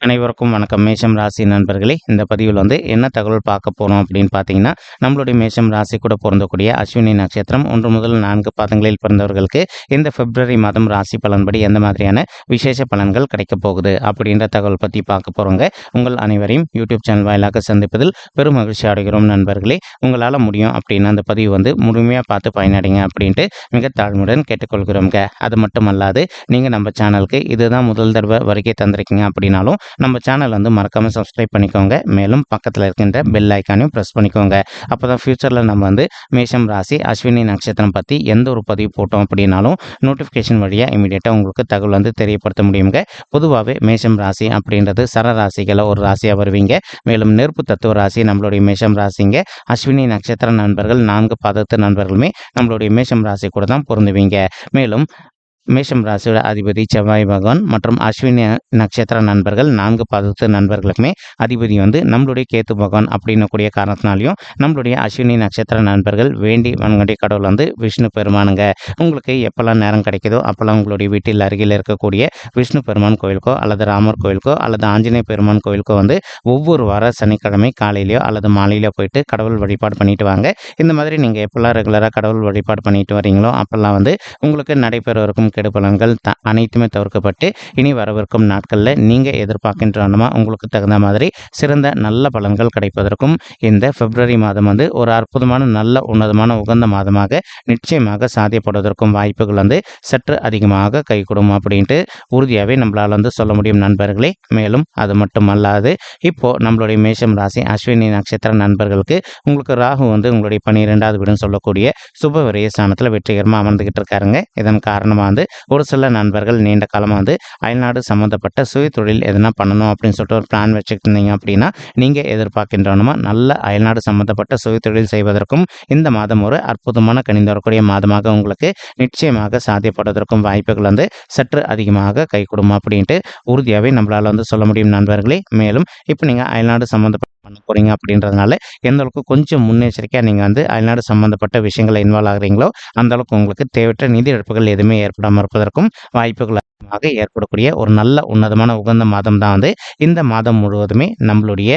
அனைவருக்கும் வணக்கம். மேஷம் ராசி நண்பர்களே, இந்த பதிவில் என்ன தகவல் பார்க்க போகிறோம் அப்படின்னு பார்த்தீங்கன்னா, நம்மளுடைய மேஷம் ராசி கூட பொருந்தக்கூடிய அஸ்வினி நட்சத்திரம் 1 முதல் 4 பாதங்களில் பிறந்தவர்களுக்கு இந்த பிப்ரவரி மாதம் ராசி பலன்படி எந்த மாதிரியான விசேஷ பலன்கள் கிடைக்கப் போகுது அப்படின்ற தகவல் பற்றி பார்க்க போகிறோங்க. உங்கள் அனைவரையும் யூடியூப் சேனல் வாயிலாக சந்திப்பதில் பெரும் மகிழ்ச்சி அடைகிறோம் நண்பர்களே. உங்களால் முடியும் அப்படின்னா அந்த பதிவு முழுமையாக பார்த்து பயனடைங்க அப்படின்ட்டு மிக தாழ்மையுடன் கேட்டுக்கொள்கிறோங்க. அது மட்டும் அல்லாது நீங்கள் நம்ம சேனலுக்கு இதுதான் முதல் தடவை வருகை தந்திருக்கீங்க அப்படின்னாலும் நம்ம சேனல் மறக்காம சப்ஸ்கிரைப் பண்ணிக்கோங்க. மேலும் பக்கத்தில் இருக்கின்ற பெல் ஐக்கானையும் ப்ரெஸ் பண்ணிக்கோங்க. அப்போ தான் ஃபியூச்சரில் நம்ம மேஷம் ராசி அஸ்வினி நட்சத்திரம் பற்றி எந்த ஒரு பதிவு போட்டோம் அப்படின்னாலும் நோட்டிஃபிகேஷன் வழியாக இமீடியட்டாக உங்களுக்கு தகவல் தெரியப்படுத்த முடியுங்க. பொதுவாகவே மேஷம் ராசி அப்படின்றது சரராசிகளை ஒரு ராசியாக வருவீங்க. மேலும் நெருப்பு தத்துவ ராசி நம்மளுடைய மேஷம் ராசிங்க. அஸ்வினி நட்சத்திர நண்பர்கள் 4 பாதத்து நண்பர்களுமே நம்மளுடைய மேஷம் ராசி கூட தான் பொருந்துவீங்க. மேலும் மேஷம் ராசியோட அதிபதி செவ்வாய் பகவான் மற்றும் அஸ்வினி நட்சத்திர நண்பர்கள் 4 பாதத்து நண்பர்களுக்குமே அதிபதி நம்மளுடைய கேத்து பகவான் அப்படின்னு கூடிய காரணத்தினாலையும் நம்மளுடைய அஸ்வினி நட்சத்திர நண்பர்கள் வேண்டி வணங்கக்கூடிய கடவுள் விஷ்ணு பெருமானுங்க. உங்களுக்கு எப்பெல்லாம் நேரம் கிடைக்குதோ அப்போல்லாம் உங்களுடைய வீட்டில் அருகில் இருக்கக்கூடிய விஷ்ணு பெருமான் கோயிலுக்கோ அல்லது ராமர் கோயிலுக்கோ அல்லது ஆஞ்சநேய பெருமான் கோயிலுக்கோ ஒவ்வொரு வார சனிக்கிழமை காலையிலையோ அல்லது மாலையிலோ போயிட்டு கடவுள் வழிபாடு பண்ணிட்டு வாங்க. இந்த மாதிரி நீங்கள் எப்பெல்லாம் ரெகுலராக கடவுள் வழிபாடு பண்ணிட்டு வரீங்களோ அப்போல்லாம் உங்களுக்கு நடைபெறவிருக்கும் கெடுபலன்கள் அனைத்துமே தவிர்க்கப்பட்டு இனி வரவிருக்கும் நாட்களில் நீங்கள் எதிர்பார்க்கின்றனமா உங்களுக்கு தகுந்த மாதிரி சிறந்த நல்ல பலன்கள் கிடைப்பதற்கும் இந்த பிப்ரவரி மாதம் ஒரு அற்புதமான நல்ல உன்னதமான உகந்த மாதமாக நிச்சயமாக சாத்தியப்படுவதற்கும் வாய்ப்புகள் சற்று அதிகமாக கைகூடும் அப்படின்ட்டு உறுதியாகவே நம்மளால் சொல்ல முடியும் நண்பர்களே. மேலும் அது மட்டும் அல்லாது இப்போ நம்மளுடைய மேஷம் ராசி அஸ்வினி நட்சத்திர நண்பர்களுக்கு உங்களுக்கு ராகு உங்களுடைய 12வது வீடுன்னு சொல்லக்கூடிய சுப விரய ஸ்தானத்தில் வெற்றிகரமாக அமர்ந்துகிட்டு இருக்காருங்க. இதன் காரணமாக ஒரு சில நண்பர்கள் நீண்ட காலமாக அயல்நாடு சம்மந்தப்பட்ட சுய தொழில் எதனா பண்ணணும் அப்படின்னு சொல்லிட்டு ஒரு பிளான் வச்சுக்கிட்டு இருந்தீங்க அப்படின்னா நீங்கள் எதிர்பார்க்கின்றனமா நல்ல அயல்நாடு சம்மந்தப்பட்ட சுய தொழில் செய்வதற்கும் இந்த மாதம் ஒரு அற்புதமான கணிந்து வரக்கூடிய மாதமாக உங்களுக்கு நிச்சயமாக சாத்தியப்படுவதற்கும் வாய்ப்புகள் சற்று அதிகமாக கை கொடுக்கும் அப்படின்ட்டு உறுதியாகவே நம்மளால் சொல்ல முடியும் நண்பர்களே. மேலும் இப்போ நீங்கள் அயல்நாடு சம்மந்தப்பட்ட பண்ண போகிறீங்க அப்படின்றதுனால எந்த அளவுக்கு கொஞ்சம் முன்னெச்சரிக்கையாக நீங்கள் அயல்நாடு சம்மந்தப்பட்ட விஷயங்களை இன்வால்வ் ஆகுறீங்களோ அந்த அளவுக்கு உங்களுக்கு தேவையற்ற நிதி இழப்புகள் எதுவுமே ஏற்படாமல் இருப்பதற்கும் வாய்ப்புகள் ஏற்படக்கூடிய ஒரு நல்ல உன்னதமான உகந்த மாதம் தான் இந்த மாதம் முழுவதுமே நம்மளுடைய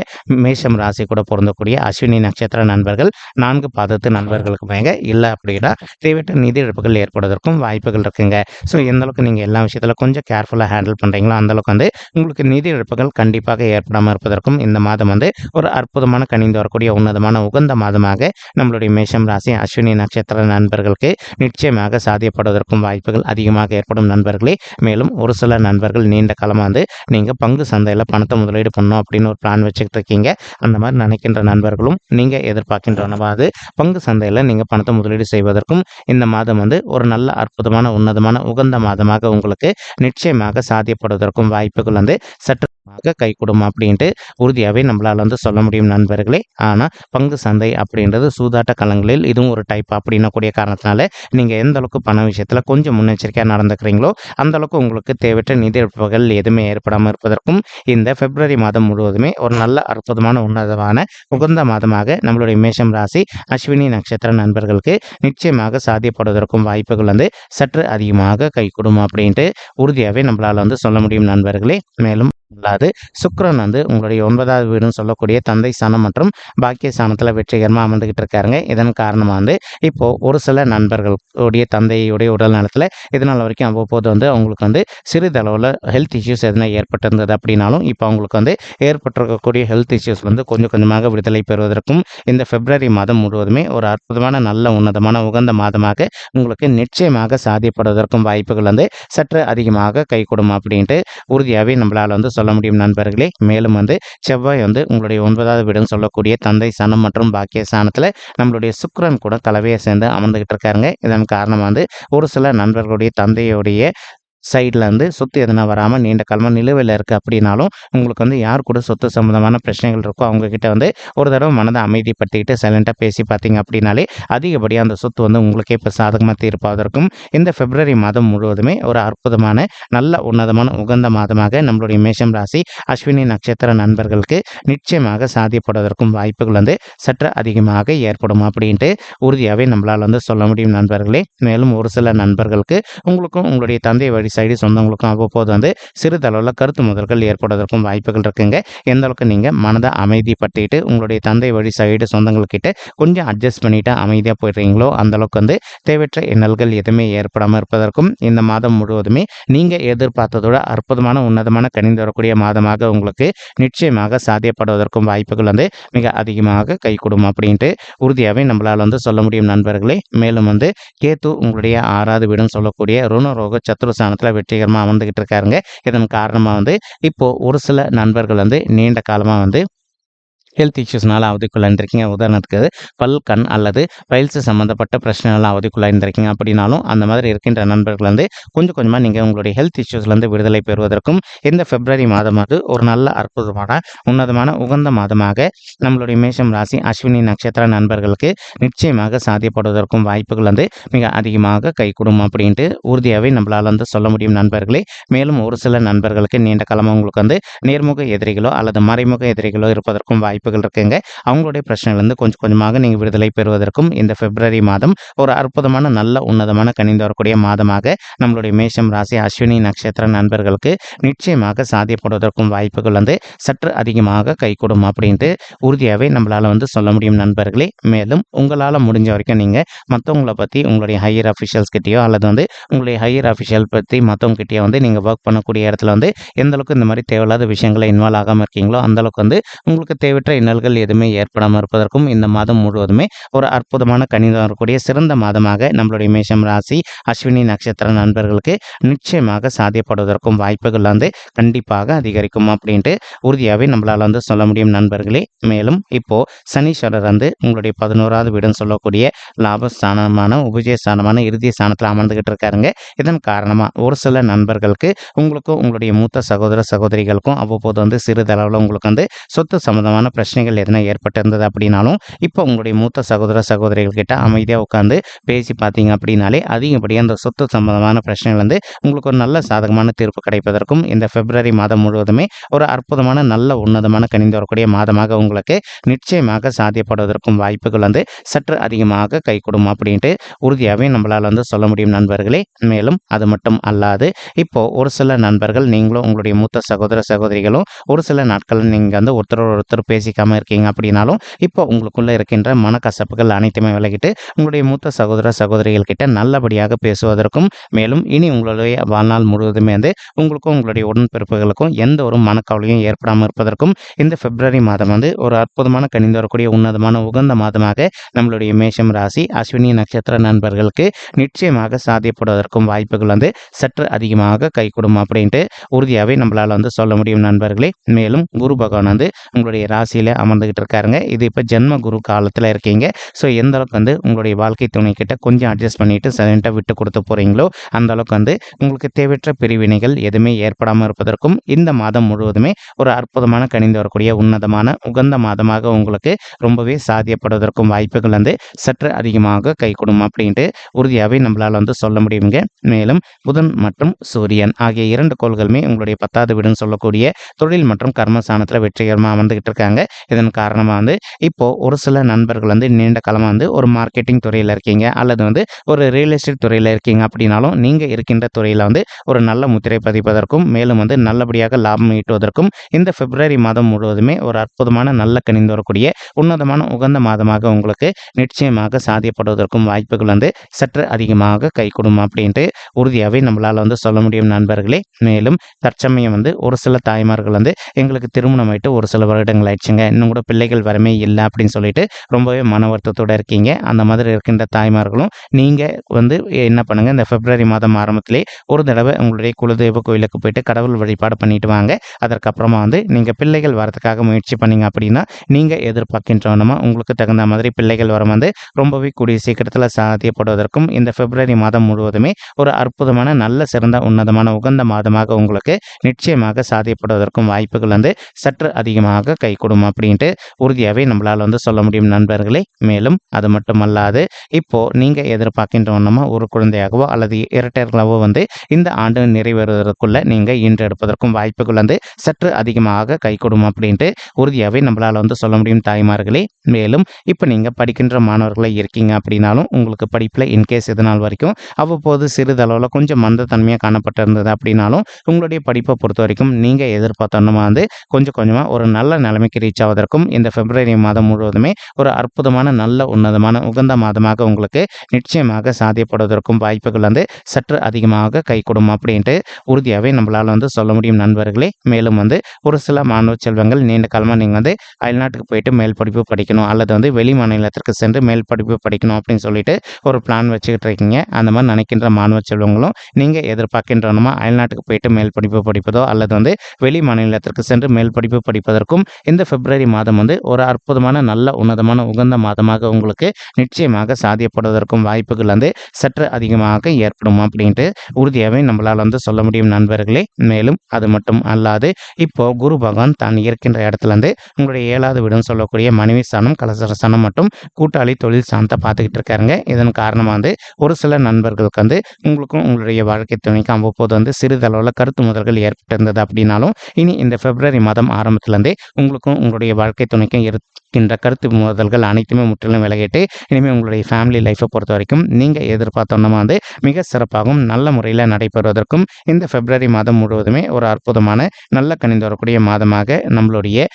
மேஷம் ராசி கூட பொருந்தக்கூடிய அஸ்வினி நட்சத்திர நண்பர்கள் 4 பாதத்து நண்பர்களுக்கு மேங்க இல்லை அப்படின்னா தேவையற்ற நிதி இழப்புகள் ஏற்படுவதற்கும் வாய்ப்புகள் இருக்குங்க. ஸோ எந்த அளவுக்கு நீங்கள் எல்லா விஷயத்தில் கொஞ்சம் கேர்ஃபுல்லாக ஹேண்டில் பண்ணுறீங்களோ அந்தளவுக்கு உங்களுக்கு நிதி இழப்புகள் கண்டிப்பாக ஏற்படாமல் இருப்பதற்கும் இந்த மாதம் ஒரு அற்புதமான கணிந்து வரக்கூடிய உன்னதமான உகந்த மாதமாக நம்மளுடைய மேஷம் ராசி அஸ்வினி நட்சத்திர நண்பர்களுக்கு நிச்சயமாக சாத்தியப்படுவதற்கும் வாய்ப்புகள் அதிகமாக ஏற்படும் நண்பர்களே. மேலும் ஒரு சில நண்பர்கள் நீண்ட காலமாக நீங்கள் பங்கு சந்தையில் பணத்தை முதலீடு பண்ணணும் அப்படின்னு ஒரு பிளான் வச்சுக்கிட்டு இருக்கீங்க. அந்த மாதிரி நினைக்கின்ற நண்பர்களும் நீங்கள் எதிர்பார்க்கின்றனவாது பங்கு சந்தையில் நீங்கள் பணத்தை முதலீடு செய்வதற்கும் இந்த மாதம் ஒரு நல்ல அற்புதமான உன்னதமான உகந்த மாதமாக உங்களுக்கு நிச்சயமாக சாத்தியப்படுவதற்கும் வாய்ப்புகள் சற்று கை கொடுக்கும் அப்படின்ட்டு உறுதியாகவே நம்மளால் சொல்ல முடியும் நண்பர்களே. ஆனால் பங்கு சந்தை அப்படின்றது சூதாட்ட களங்களில் இதுவும் ஒரு டைப் அப்படின்ன கூடிய காரணத்தினால நீங்கள் எந்த அளவுக்கு பண விஷயத்தில் கொஞ்சம் முன்னெச்சரிக்கையாக நடந்துக்கிறீங்களோ அந்த அளவுக்கு உங்களுக்கு தேவையற்ற நிதி இழப்புகள் எதுவுமே ஏற்படாமல் இருப்பதற்கும் இந்த பிப்ரவரி மாதம் முழுவதுமே ஒரு நல்ல அற்புதமான உன்னதமான உகந்த மாதமாக நம்மளுடைய மேஷம் ராசி அஸ்வினி நட்சத்திர நண்பர்களுக்கு நிச்சயமாக சாத்தியப்படுவதற்கும் வாய்ப்புகள் சற்று அதிகமாக கை கொடுக்கும் அப்படின்ட்டு உறுதியாகவே நம்மளால் சொல்ல முடியும் நண்பர்களே. மேலும் அல்லாது சுக்கிரன் உங்களுடைய 9வது வீடுன்னு சொல்லக்கூடிய தந்தை ஸ்தானம் மற்றும் பாக்கிய ஸ்தானத்தில் வெற்றிகரமாக அமர்ந்துகிட்டு இருக்காருங்க. இதன் காரணமாக இப்போ ஒரு சில நண்பர்களுடைய தந்தையுடைய உடல் நலத்தில் இதனால் வரைக்கும் அவ்வப்போது அவங்களுக்கு சிறிதளவில் ஹெல்த் இஷ்யூஸ் எதனா ஏற்பட்டிருந்தது அப்படின்னாலும் இப்போ அவங்களுக்கு ஏற்பட்டிருக்கக்கூடிய ஹெல்த் இஷ்யூஸ் கொஞ்சம் கொஞ்சமாக விடுதலை பெறுவதற்கும் இந்த பிப்ரவரி மாதம் முழுவதுமே ஒரு அற்புதமான நல்ல உன்னதமான உகந்த மாதமாக உங்களுக்கு நிச்சயமாக சாத்தியப்படுவதற்கும் வாய்ப்புகள் சற்று அதிகமாக கை கொடுக்கும் அப்படின்ட்டு உறுதியாகவே நம்மளால் சொல்ல முடியும் நண்பர்களே. மேலும் செவ்வாய் உங்களுடைய 9வது வீடுன்னு சொல்லக்கூடிய தந்தை ஸ்தானம் மற்றும் பாக்கிய ஸ்தானத்தில் நம்மளுடைய சுக்கிரன் கூட கலவையை சேர்ந்து அமர்ந்துகிட்டு இருக்காருங்க. இதன் காரணமாக ஒரு சில நண்பர்களுடைய தந்தையுடைய சைடில் சொத்து எதனா வராமல் நீண்ட காலமாக நிலுவையில் இருக்குது அப்படின்னாலும் உங்களுக்கு யார் கூட சொத்து சம்மந்தமான பிரச்சனைகள் இருக்கோ அவங்கக்கிட்ட ஒரு தடவை மனதை அமைதிப்படுத்திக்கிட்டு சைலண்ட்டாக பேசி பார்த்தீங்க அப்படின்னாலே அதிகப்படியாக அந்த சொத்து உங்களுக்கே இப்போ சாதகமாக தீர்ப்பாவதற்கும் இந்த பிப்ரவரி மாதம் முழுவதுமே ஒரு அற்புதமான நல்ல உன்னதமான உகந்த மாதமாக நம்மளுடைய மேஷம் ராசி அஸ்வினி நட்சத்திர நண்பர்களுக்கு நிச்சயமாக சாத்தியப்படுவதற்கும் வாய்ப்புகள் சற்று அதிகமாக ஏற்படும் அப்படின்ட்டு உறுதியாகவே நம்மளால் சொல்ல முடியும் நண்பர்களே. மேலும் ஒரு சில நண்பர்களுக்கு உங்களுக்கும் உங்களுடைய தந்தை வழி சைடு சொந்தங்களுக்கும் அவ்வப்போது வந்து சிறிதளவில் கருத்து முதல்கள் ஏற்படுவதற்கும் வாய்ப்புகள் இருக்குங்க. எந்த அளவுக்கு நீங்கள் மனதை அமைதிப்படுத்திட்டு உங்களுடைய தந்தை வழி சைடு சொந்தங்கள்கிட்ட கொஞ்சம் அட்ஜஸ்ட் பண்ணிட்டு அமைதியாக போயிடுறீங்களோ அந்த அளவுக்கு வந்து தேவையற்ற இன்னல்கள் எதுவுமே ஏற்படாமல் இருப்பதற்கும் இந்த மாதம் முழுவதுமே நீங்கள் எதிர்பார்த்ததோட அற்புதமான உன்னதமான கனிந்து வரக்கூடிய மாதமாக உங்களுக்கு நிச்சயமாக சாத்தியப்படுவதற்கும் வாய்ப்புகள் வந்து மிக அதிகமாக கைகூடும் அப்படின்ட்டு உறுதியாகவே நம்மளால் வந்து சொல்ல முடியும் நண்பர்களே. மேலும் வந்து கேத்து உங்களுடைய 6வது வீடுன்னு சொல்லக்கூடிய ருணரோக சத்ருஸ்தானத்தில் வெற்றிகரமாக அமர்ந்துகிட்டு இருக்காருங்க. இதன் காரணமாக வந்து இப்போ ஒரு சில நண்பர்கள் வந்து நீண்ட காலமாக வந்து ஹெல்த் இஷ்யூஸ்னால அவதிக்குள்ளாயிருந்திருக்கீங்க. உதாரணத்துக்கு பல், கண் அல்லது பைல்ஸ் சம்மந்தப்பட்ட பிரச்சனைகளால் அவதிக்குள்ளாயிருந்திருக்கீங்க அப்படின்னாலும் அந்த மாதிரி இருக்கின்ற நண்பர்கள் வந்து கொஞ்சம் கொஞ்சமாக நீங்கள் உங்களுடைய ஹெல்த் இஷ்யூஸ்லேருந்து விடுதலை பெறுவதற்கும் இந்த பிப்ரவரி மாதம் வந்து ஒரு நல்ல அற்புதமான உன்னதமான உகந்த மாதமாக நம்மளுடைய மேஷம் ராசி அஸ்வினி நட்சத்திர நண்பர்களுக்கு நிச்சயமாக சாத்தியப்படுவதற்கும் வாய்ப்புகள் வந்து மிக அதிகமாக கைகூடும் அப்படின்ட்டு உறுதியாகவே நம்மளால் வந்து சொல்ல முடியும் நண்பர்களே. மேலும் ஒரு சில நண்பர்களுக்கு நீண்ட காலமாக உங்களுக்கு வந்து நேர்முக எதிரிகளோ அல்லது மறைமுக எதிரிகளோ இருப்பதற்கும் வாய்ப்புகள் இருக்குங்க. அவங்களுடைய பிரச்சனையிலிருந்து கொஞ்சம் கொஞ்சமாக நீங்கள் விடுதலை பெறுவதற்கும் இந்த பிப்ரவரி மாதம் ஒரு அற்புதமான நல்ல உன்னதமான கனிந்து வரக்கூடிய மாதமாக நம்மளுடைய மேஷம் ராசி அஸ்வினி நட்சத்திர நண்பர்களுக்கு நிச்சயமாக சாத்தியப்படுவதற்கும் வாய்ப்புகள் வந்து சற்று அதிகமாக கைகூடும் அப்படின்ட்டு உறுதியாகவே நம்மளால் வந்து சொல்ல முடியும் நண்பர்களே. மேலும் உங்களால் முடிஞ்ச வரைக்கும் நீங்கள் மற்றவங்களை பற்றி உங்களுடைய ஹையர் அஃபிஷியல்ஸ் கிட்டேயோ அல்லது வந்து உங்களுடைய ஹையர் அஃபிஷியல் பற்றி மற்றவங்க கிட்டேயோ வந்து நீங்கள் ஒர்க் பண்ணக்கூடிய இடத்துல வந்து எந்த அளவுக்கு இந்த மாதிரி தேவையில்லாத விஷயங்களை இன்வால்வ் ஆகாமல் இருக்கீங்களோ அந்தளவுக்கு வந்து உங்களுக்கு தேவையற்ற இன்னல்கள் எதுவுமே ஏற்படாமல் இருப்பதற்கும் இந்த மாதம் முழுவதுமே ஒரு அற்புதமான கணிதம் வரக்கூடிய சிறந்த மாதமாக நம்மளுடைய மேஷம் ராசி அஸ்வினி நட்சத்திர நண்பர்களுக்கு நிச்சயமாக சாத்தியப்படுவதற்கும் வாய்ப்புகள் வந்து கண்டிப்பாக அதிகரிக்கும் அப்படின்ட்டு உறுதியாகவே நம்மளால் வந்து சொல்ல முடியும் நண்பர்களே. மேலும் இப்போ சனீஸ்வரர் வந்து உங்களுடைய 11வது வீடுன்னு சொல்லக்கூடிய லாபஸ்தானமான உபஜயஸ்தானமான இறுதி ஸ்தானத்தில் அமர்ந்துகிட்டு இருக்காருங்க. இதன் காரணமாக ஒரு சில நண்பர்களுக்கு உங்களுக்கும் உங்களுடைய மூத்த சகோதர சகோதரிகளுக்கும் அவ்வப்போது வந்து சிறிதளவில் உங்களுக்கு வந்து சொத்து சம்பந்தமான பிரச்சனைகள் எதனா ஏற்பட்டிருந்தது அப்படின்னாலும் இப்போ உங்களுடைய மூத்த சகோதர சகோதரிகள் கிட்ட அமைதியாக உட்காந்து பேசி பார்த்தீங்க அப்படின்னாலே அதிகப்படியாக அந்த சொத்து சம்பந்தமான பிரச்சனைகள் வந்து உங்களுக்கு ஒரு நல்ல சாதகமான தீர்ப்பு கிடைப்பதற்கும் இந்த பிப்ரவரி மாதம் முழுவதுமே ஒரு அற்புதமான நல்ல உன்னதமான கனிந்து வரக்கூடிய மாதமாக உங்களுக்கு நிச்சயமாக சாத்தியப்படுவதற்கும் வாய்ப்புகள் வந்து சற்று அதிகமாக கைகூடும் அப்படின்ட்டு உறுதியாகவே நம்மளால் வந்து சொல்ல முடியும் நண்பர்களே. மேலும் அது மட்டும் அல்லாது இப்போ ஒரு சில நண்பர்கள் நீங்களும் உங்களுடைய மூத்த சகோதர சகோதரிகளும் ஒரு சில நாட்கள் நீங்கள் வந்து ஒருத்தர் பேசிக்காமல் இருக்கீங்க அப்படின்னாலும் இப்போ உங்களுக்குள்ளே இருக்கின்ற மனக்கசப்புகள் அனைத்துமே விலகிட்டு உங்களுடைய மூத்த சகோதர சகோதரிகள் கிட்ட நல்லபடியாக பேசுவதற்கும் மேலும் இனி உங்களுடைய வாழ்நாள் முழுவதுமே வந்து உங்களுக்கும் உங்களுடைய உடன்பிறப்புகளுக்கும் எந்த ஒரு மனக்கவலையும் ஏற்படாமல் இருப்பதற்கும் இந்த பிப்ரவரி மாதம் வந்து ஒரு அற்புதமான கனிந்து வரக்கூடிய உன்னதமான உகந்த மாதமாக நம்மளுடைய மேஷம் ராசி அஸ்வினி நட்சத்திர நண்பர்களுக்கு நிச்சயமாக சாத்தியப்படுவதற்கும் வாய்ப்புகள் வந்து சற்று அதிகமாக கைகூடும் அப்படின்ட்டு உறுதியாகவே நம்மளால் வந்து சொல்ல முடியும் நண்பர்களே. மேலும் குரு பகவான் வந்து உங்களுடைய ராசியில் அமர்ந்துகிட்டு இருக்காருங்க. இது இப்போ ஜென்ம குரு காலத்தில் இருக்கீங்க. ஸோ எந்த அளவுக்கு வந்து உங்களுடைய வாழ்க்கை துணை கிட்ட கொஞ்சம் அட்ஜஸ்ட் பண்ணிட்டு சைலண்டாக விட்டு கொடுத்து போகிறீங்களோ அந்த அளவுக்கு வந்து உங்களுக்கு தேவையற்ற பிரிவினைகள் எதுவுமே ஏற்படாமல் இருப்பதற்கும் இந்த மாதம் முழுவதுமே ஒரு அற்புதமான கனிந்து வரக்கூடிய உன்னதமான உகந்த மாதமாக உங்களுக்கு ரொம்பவே சாத்தியப்படுவதற்கும் வாய்ப்புகள் வந்து சற்று அதிகமாக கைகூடும் அப்படின்ட்டு உறுதியாகவே நம்மளால் வந்து சொல்ல முடியுங்க. மேலும் புதன் மற்றும் சூரியன் ஆகிய 2 கோள்களுமே உங்களுடைய 10வது வீடுன்னு சொல்லக்கூடிய தொழில் மற்றும் கர்மஸ்தானத்தில் வெற்றிகரமாக அமர்ந்துகிட்டு இருக்காங்க. இதன் காரணமாக வந்து இப்போ ஒரு சில நண்பர்கள் வந்து நீண்ட காலமாக வந்து ஒரு மார்க்கெட்டிங் துறையில் இருக்கீங்க அல்லது வந்து ஒரு ரியல் எஸ்டேட் துறையில் இருக்கீங்க அப்படின்னாலும் நீங்கள் இருக்கின்ற துறையில் வந்து ஒரு நல்ல முத்திரை பதிப்பதற்கும் மேலும் வந்து நல்லபடியாக லாபம் ஈட்டுவதற்கும் இந்த பிப்ரவரி மாதம் முழுவதுமே ஒரு அற்புதமான நல்ல கனிந்து வரக்கூடிய உன்னதமான உகந்த மாதமாக உங்களுக்கு நிச்சயமாக சாத்தியப்படுவதற்கும் வாய்ப்புகள் வந்து சற்று அதிகமாக கைகூடும் அப்படின்ட்டு உறுதியாகவே நம்மளால் வந்து சொல்ல முடியும் நண்பர்களே. மேலும் தற்சமயம் வந்து ஒரு சில தாய்மார்கள் வந்து எங்களுக்கு திருமணம் ஆயிட்டு ஒரு சில வருடங்கள் ஆயிடுச்சுங்க, இன்னும் கூட பிள்ளைகள் வரமே இல்லை அப்படின்னு சொல்லிட்டு ரொம்பவே மன வருத்தத்தோடு இருக்கீங்க. அந்த மாதிரி இருக்கின்ற தாய்மார்களும் நீங்கள் வந்து என்ன பண்ணுங்கள், இந்த பிப்ரவரி மாதம் ஆரம்பத்திலே ஒரு தடவை உங்களுடைய குலதெய்வ கோயிலுக்கு போயிட்டு கடவுள் வழிபாடு பண்ணிட்டு வாங்க. அதற்கப்புறமா வந்து நீங்கள் பிள்ளைகள் வரதுக்காக முயற்சி பண்ணீங்க அப்படின்னா நீங்கள் எதிர்பார்க்கின்றவனமா உங்களுக்கு தகுந்த மாதிரி பிள்ளைகள் வரம் வந்து ரொம்பவே கூடிய சீக்கிரத்தில் சாத்தியப்படுவதற்கும் இந்த பிப்ரவரி மாதம் முழுவதுமே ஒரு அற்புதமான நல்ல சிறந்த உன்னதமான உகந்த மாதமாக உங்களுக்கு நிச்சயமாக சாத்தியப்படுவதற்கும் வாய்ப்புகள் வந்து சற்று அதிகமாக கைகூடும் அப்படின்ட்டு உறுதியாகவே நம்மளால் வந்து சொல்ல முடியும் நண்பர்களே. மேலும் அது மட்டுமல்லாது இப்போ நீங்கள் எதிர்பார்க்கின்ற வண்ணமாக ஒரு குழந்தையாகவோ அல்லது இரட்டையர்களாகவோ வந்து இந்த ஆண்டு நிறைவேறுவதற்குள்ள நீங்கள் ஈன்றெடுப்பதற்கும் வாய்ப்புகள் வந்து சற்று அதிகமாக கைகூடும் அப்படின்ட்டு உறுதியாகவே நம்மளால் வந்து சொல்ல முடியும் தாய்மார்களே. மேலும் இப்போ நீங்கள் படிக்கின்ற மாணவர்களாக இருக்கீங்க அப்படின்னாலும் உங்களுக்கு படிப்பில் இன்கேஸ் இது நாள் வரைக்கும் அவ்வப்போது சிறிதளவில் கொஞ்சம் மந்தத்தன்மையாக காணப்பட்டிருந்தது அப்படின்னாலும் உங்களுடைய படிப்பை பொறுத்த வரைக்கும் நீங்கள் எதிர்பார்த்தோன்னா வந்து கொஞ்சம் கொஞ்சமாக ஒரு நல்ல நிலைமைக்கு ரீச் ஆவதற்கும் இந்த பிப்ரவரி மாதம் முழுவதுமே ஒரு அற்புதமான நல்ல உன்னதமான உகந்த மாதமாக உங்களுக்கு நிச்சயமாக சாத்தியப்படுவதற்கும் வாய்ப்புகள் வந்து சற்று அதிகமாக கைகூடும் அப்படின்ட்டு உறுதியாகவே நம்மளால் வந்து சொல்ல முடியும் நண்பர்களே. மேலும் வந்து ஒரு சில மாணவ செல்வங்கள் நீண்ட காலமாக நீங்கள் வந்து அயல்நாட்டுக்கு போயிட்டு மேல் படிப்பு படிக்கணும் அல்லது வந்து வெளி மாநிலத்திற்கு சென்று மேல் படிப்பு படிக்கணும் அப்படின்னு சொல்லிட்டு ஒரு பிளான் வச்சுக்கிட்டு இருக்கீங்க. அந்த மாதிரி நினைக்கின்ற மாணவ செல்வங்களும் நீங்கள் எதிர்பார்க்கின்றனமா அயல்நாட்டுக்கு போயிட்டு மேல் படிப்பு படிப்பதோ அல்லது வந்து வெளி மாநிலத்திற்கு சென்று மேல் படிப்பு படிப்பதற்கும் இந்த பிப்ரவரி மாதம் வந்து ஒரு அற்புதமான நல்ல உன்னதமான உகந்த மாதமாக உங்களுக்கு நிச்சயமாக சாத்தியப்படுவதற்கும் வாய்ப்புகள் வந்து சற்று அதிகமாக ஏற்படும் அப்படின்ட்டு உறுதியாகவே நம்மளால் வந்து சொல்ல முடியும் நண்பர்களே. மேலும் அது மட்டும் அல்லாது இப்போ குரு பகவான் தான் இருக்கின்ற இடத்துல இருந்து உங்களுடைய 7வது வீடுன்னு சொல்லக்கூடிய மனைவி ஸ்தானம் கலசர ஸ்தானம் மற்றும் கூட்டாளி தொழில் ஸ்தானத்தை பார்த்துக்கிட்டு இருக்காருங்க. இதன் காரணமாக வந்து ஒரு சில நண்பர்களுக்கு வந்து உங்களுக்கும் உங்களுடைய வாழ்க்கை துணைக்கும் அவ்வப்போது வந்து சிறிதளவில் கருத்து முதல்கள் ஏற்பட்டிருந்தது அப்படின்னாலும் இனி இந்த பிப்ரவரி மாதம் ஆரம்பத்திலேருந்தே உங்களுக்கும் உங்களுடைய வாழ்க்கை துணைக்கும் இருக்கின்ற கருத்து முதல்கள் அனைத்துமே முற்றிலும் விலகிட்டு இனிமேல் உங்களுடைய ஃபேமிலி லைஃப்பை பொறுத்த வரைக்கும் நீங்கள் எதிர்பார்த்தோன்னா வந்து மிக சிறப்பாகவும் நல்ல முறையில் நடைபெறுவதற்கும் இந்த பிப்ரவரி மாதம் முழுவதுமே ஒரு அற்புதமான நல்ல கணிந்து வரக்கூடிய மாதமாக நம்மளுடைய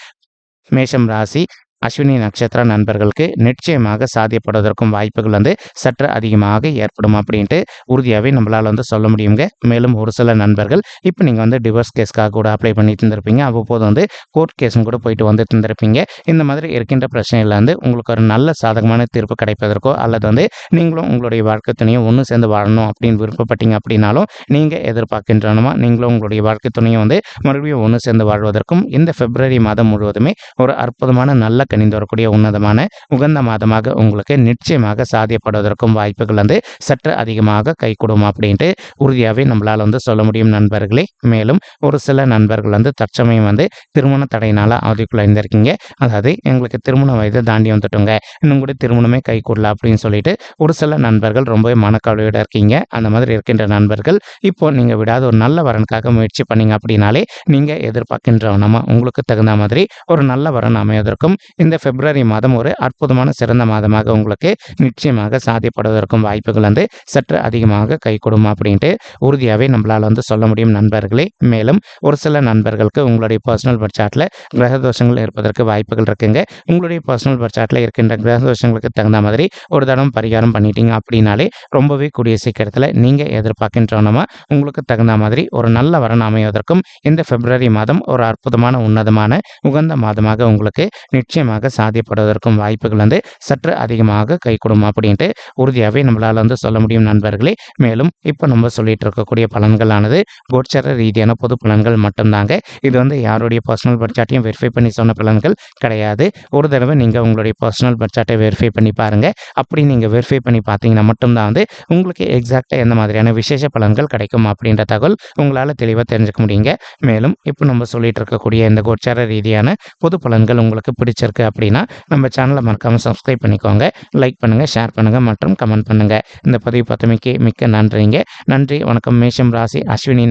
மேஷம் ராசி அஸ்வினி நட்சத்திர நண்பர்களுக்கு நிச்சயமாக சாத்தியப்படுவதற்கும் வாய்ப்புகள் வந்து சற்று அதிகமாக ஏற்படும் அப்படின்ட்டு உறுதியாகவே நம்மளால் வந்து சொல்ல முடியுங்க. மேலும் ஒரு சில நண்பர்கள் இப்போ நீங்கள் வந்து டிவோர்ஸ் கேஸ்க்காக கூட அப்ளை பண்ணிட்டு இருந்திருப்பீங்க. அவ்வப்போது வந்து கோர்ட் கேஸும் கூட போயிட்டு வந்துட்டு இருந்திருப்பீங்க. இந்த மாதிரி இருக்கின்ற பிரச்சனையில் வந்து உங்களுக்கு ஒரு நல்ல சாதகமான தீர்ப்பு கிடைப்பதற்கோ அல்லது வந்து நீங்களும் உங்களுடைய வாழ்க்கை துணையும் ஒன்று சேர்ந்து வாழணும் அப்படின்னு விருப்பப்பட்டீங்க அப்படின்னாலும் நீங்கள் எதிர்பார்க்கின்றனமா நீங்களும் உங்களுடைய வாழ்க்கை துணையும் வந்து மறுபடியும் ஒன்று சேர்ந்து வாழ்வதற்கும் இந்த பிப்ரவரி மாதம் முழுவதுமே ஒரு அற்புதமான நல்ல கணிந்து வரக்கூடிய உன்னதமான உகந்த மாதமாக உங்களுக்கு நிச்சயமாக சாத்தியப்படுவதற்கும் வாய்ப்புகள் வந்து சற்று அதிகமாக கைகூடும் அப்படின்ட்டு உறுதியாகவே நம்மளால் வந்து சொல்ல முடியும் நண்பர்களே. மேலும் ஒரு சில நண்பர்கள் வந்து தற்சமயம் வந்து திருமண தடையினால அவதிக்குள்ள இருந்திருக்கீங்க. அதாவது எங்களுக்கு திருமண வயது தாண்டி வந்துட்டோங்க, இன்னும் கூட திருமணமே கைகூடல அப்படின்னு சொல்லிட்டு ஒரு சில நண்பர்கள் ரொம்பவே மனக்கவலையோட இருக்கீங்க. அந்த மாதிரி இருக்கின்ற நண்பர்கள் இப்போ நீங்கள் விடாத ஒரு நல்ல வரனுக்காக முயற்சி பண்ணீங்க அப்படின்னாலே நீங்கள் எதிர்பார்க்கின்றவனமா உங்களுக்கு தகுந்த மாதிரி ஒரு நல்ல வரன் அமைவதற்கும் இந்த பிப்ரவரி மாதம் ஒரு அற்புதமான சிறந்த மாதமாக உங்களுக்கு நிச்சயமாக சாத்தியப்படுவதற்கும் வாய்ப்புகள் வந்து சற்று அதிகமாக கைகூடும் அப்படின்ட்டு உறுதியாகவே நம்மளால் வந்து சொல்ல முடியும் நண்பர்களே. மேலும் ஒரு சில நண்பர்களுக்கு உங்களுடைய பர்சனல் பட்ஜெட்டில் கிரக தோஷங்கள் இருப்பதற்கு வாய்ப்புகள் இருக்குங்க. உங்களுடைய பர்சனல் பட்ஜெட்டில் இருக்கின்ற கிரக தோஷங்களுக்கு தகுந்த மாதிரி ஒரு தடவை பரிகாரம் பண்ணிட்டீங்க அப்படின்னாலே ரொம்பவே கூடிய சீக்கிரத்தில் நீங்கள் எதிர்பார்க்கின்றனமா உங்களுக்கு தகுந்த மாதிரி ஒரு நல்ல வரன் அமைவதற்கும் இந்த பிப்ரவரி மாதம் ஒரு அற்புதமான உன்னதமான உகந்த மாதமாக உங்களுக்கு நிச்சயமாக சாத்தியப்படுவதற்கும் வாய்ப்புகள் வந்து சற்று அதிகமாக கைகூடும் அப்படின்ட்டு உறுதியாகவே நம்மளால் வந்து சொல்ல முடியும் நண்பர்களே. மேலும் இப்போ நம்ம சொல்லிட்டு இருக்கக்கூடிய பலன்களானது கோச்சார ரீதியான பொது பலன்கள் மட்டும்தாங்க. இது வந்து யாருடைய பர்சனல் பட்ஜெட்டையும் வெரிஃபை பண்ணி சொன்ன பலன்கள் கிடையாது. ஒரு தடவை நீங்கள் உங்களுடைய பர்சனல் பட்ஜெட்டை வெரிஃபை பண்ணி பாருங்கள். அப்படி நீங்கள் வெரிஃபை பண்ணி பார்த்தீங்கன்னா மட்டும்தான் வந்து உங்களுக்கு எக்ஸாக்டாக எந்த மாதிரியான விசேஷ பலன்கள் கிடைக்கும் அப்படின்ற தகவல் உங்களால் தெளிவாக தெரிஞ்சுக்க முடியுங்க. மேலும் இப்போ நம்ம சொல்லிட்டு இருக்கக்கூடிய இந்த கோச்சார ரீதியான பொது பலன்கள் உங்களுக்கு பிடிச்சிருக்கு அப்படின்னா நம்ம சேனலை மறக்காமல் சப்ஸ்கிரைப் பண்ணிக்கோங்க, லைக் பண்ணுங்கள், ஷேர் பண்ணுங்கள் மற்றும் கமெண்ட் பண்ணுங்கள். இந்த பதிவு பார்த்தமைக்கு மிக்க நன்றிங்க. நன்றி, வணக்கம். மேஷம் ராசி அஸ்வினி